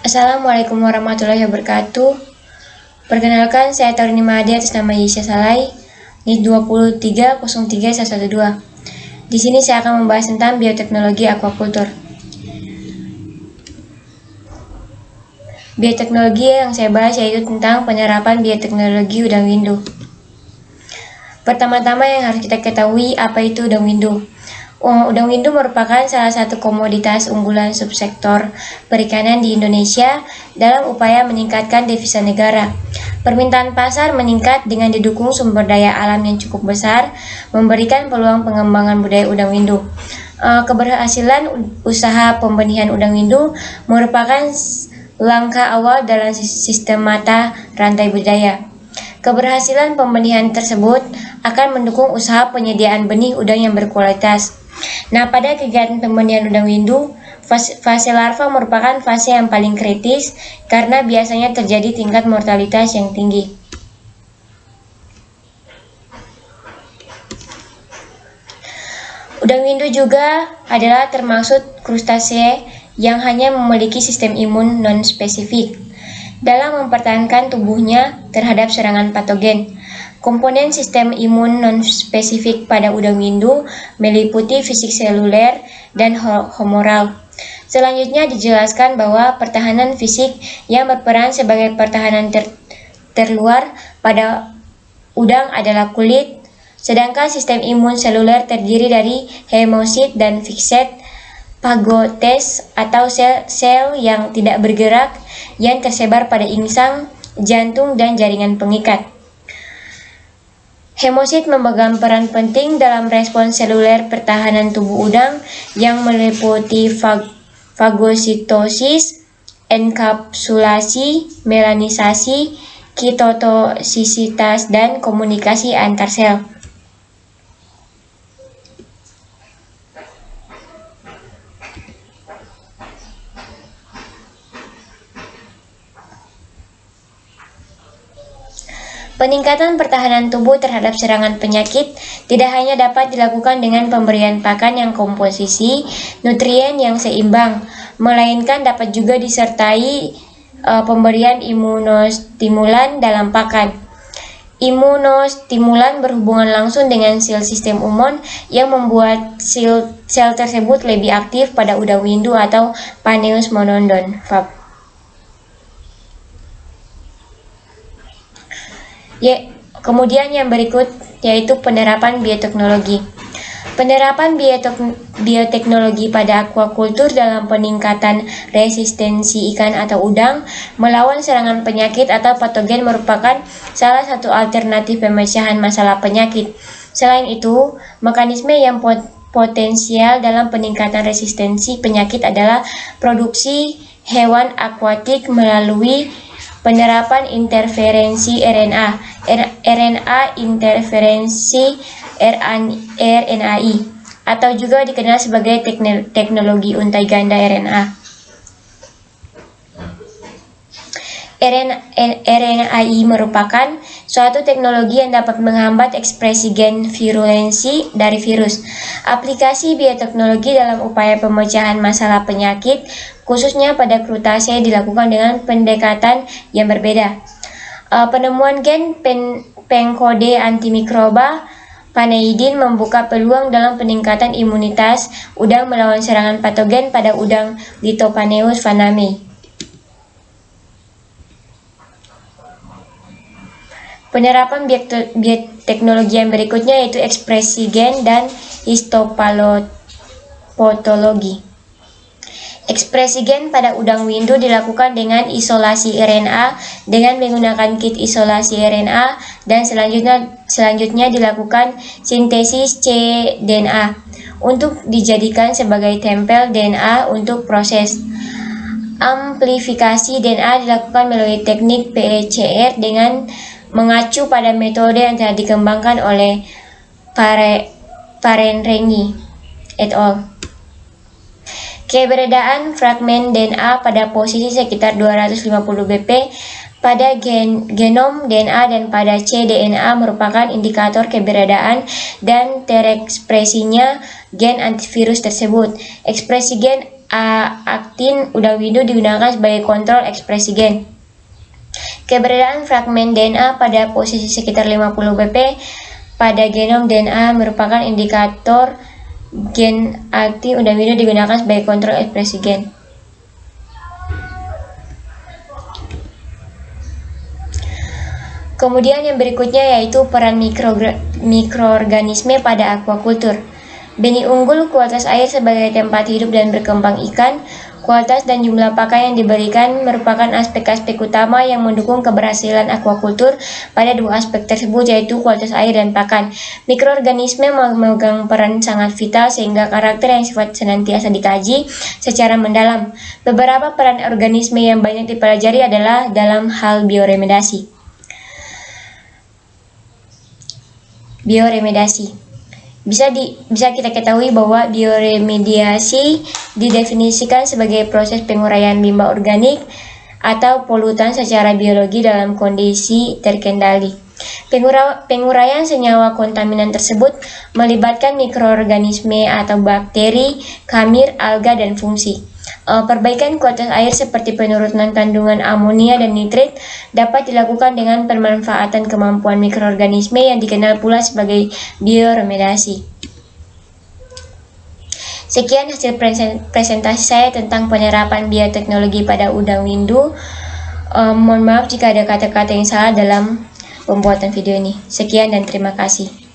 Assalamualaikum warahmatullahi wabarakatuh. Perkenalkan, saya Tarini Mahadi atas nama Yesya Salai, NIT 2303112. Di sini saya akan membahas tentang bioteknologi aquacultur. Bioteknologi yang saya bahas yaitu tentang penerapan bioteknologi udang windu. Pertama-tama yang harus kita ketahui apa itu udang windu. Udang windu merupakan salah satu komoditas unggulan subsektor perikanan di Indonesia dalam upaya meningkatkan devisa negara. Permintaan pasar meningkat dengan didukung sumber daya alam yang cukup besar, memberikan peluang pengembangan budaya udang windu. Keberhasilan usaha pembenihan udang windu merupakan langkah awal dalam sistem mata rantai budidaya. Keberhasilan pembenihan tersebut akan mendukung usaha penyediaan benih udang yang berkualitas. Nah, pada kegiatan pembenihan udang windu, fase larva merupakan fase yang paling kritis karena biasanya terjadi tingkat mortalitas yang tinggi. Udang windu juga adalah termasuk krustasea yang hanya memiliki sistem imun non-spesifik dalam mempertahankan tubuhnya terhadap serangan patogen. Komponen sistem imun non-spesifik pada udang windu meliputi fisik seluler dan humoral. Selanjutnya dijelaskan bahwa pertahanan fisik yang berperan sebagai pertahanan terluar pada udang adalah kulit, sedangkan sistem imun seluler terdiri dari hemosit dan fixed phagocytes atau sel yang tidak bergerak yang tersebar pada insang, jantung, dan jaringan pengikat. Hemosit memegang peran penting dalam respons seluler pertahanan tubuh udang yang meliputi fagositosis, enkapsulasi, melanisasi, kitotosisitas, dan komunikasi antar sel. Peningkatan pertahanan tubuh terhadap serangan penyakit tidak hanya dapat dilakukan dengan pemberian pakan yang komposisi nutrien yang seimbang, melainkan dapat juga disertai pemberian imunostimulan dalam pakan. Imunostimulan berhubungan langsung dengan sel sistem imun yang membuat sel tersebut lebih aktif pada udang windu atau Paneus monodon. Kemudian yang berikut yaitu penerapan bioteknologi. Penerapan bioteknologi pada aquacultur dalam peningkatan resistensi ikan atau udang melawan serangan penyakit atau patogen merupakan salah satu alternatif pemecahan masalah penyakit. Selain itu, mekanisme yang potensial dalam peningkatan resistensi penyakit adalah produksi hewan akuatik melalui penerapan interferensi RNA interferensi RNAi atau juga dikenal sebagai teknologi untai ganda RNA. RNAi merupakan suatu teknologi yang dapat menghambat ekspresi gen virulensi dari virus. Aplikasi bioteknologi dalam upaya pemecahan masalah penyakit, khususnya pada krustasea, dilakukan dengan pendekatan yang berbeda. Penemuan gen pengkode antimikroba paneidin membuka peluang dalam peningkatan imunitas udang melawan serangan patogen pada udang Lithopaneus vannamei. Penerapan bioteknologi yang berikutnya yaitu ekspresi gen dan histopatologi. Ekspresi gen pada udang windu dilakukan dengan isolasi RNA dengan menggunakan kit isolasi RNA dan selanjutnya dilakukan sintesis cDNA untuk dijadikan sebagai tempel DNA untuk proses. Amplifikasi DNA dilakukan melalui teknik PCR dengan mengacu pada metode yang telah dikembangkan oleh Parenrengi et al. Keberadaan fragmen DNA pada posisi sekitar 250 bp pada genom DNA dan pada cDNA merupakan indikator keberadaan dan terekspresinya gen antivirus tersebut. Ekspresi gen aktin udang windu digunakan sebagai kontrol ekspresi gen. Keberadaan fragmen DNA pada posisi sekitar 50 pp pada genom DNA merupakan indikator gen aktin udang windu digunakan sebagai kontrol ekspresi gen. Kemudian yang berikutnya yaitu peran mikroorganisme pada aquaculture. Benih unggul, kualitas air sebagai tempat hidup dan berkembang ikan, kualitas dan jumlah pakan yang diberikan merupakan aspek-aspek utama yang mendukung keberhasilan aquaculture. Pada dua aspek tersebut yaitu kualitas air dan pakan. Mikroorganisme memegang peran sangat vital sehingga karakter yang sifat senantiasa dikaji secara mendalam. Beberapa peran organisme yang banyak dipelajari adalah dalam hal bioremediasi. Bisa kita ketahui bahwa bioremediasi didefinisikan sebagai proses penguraian limbah organik atau polutan secara biologi dalam kondisi terkendali. Penguraian senyawa kontaminan tersebut melibatkan mikroorganisme atau bakteri, kamir, alga, dan fungsi. Perbaikan kualitas air seperti penurunan kandungan amonia dan nitrit dapat dilakukan dengan pemanfaatan kemampuan mikroorganisme yang dikenal pula sebagai bioremediasi. Sekian hasil presentasi saya tentang penerapan bioteknologi pada udang windu. Mohon maaf jika ada kata-kata yang salah dalam pembuatan video ini. Sekian dan terima kasih.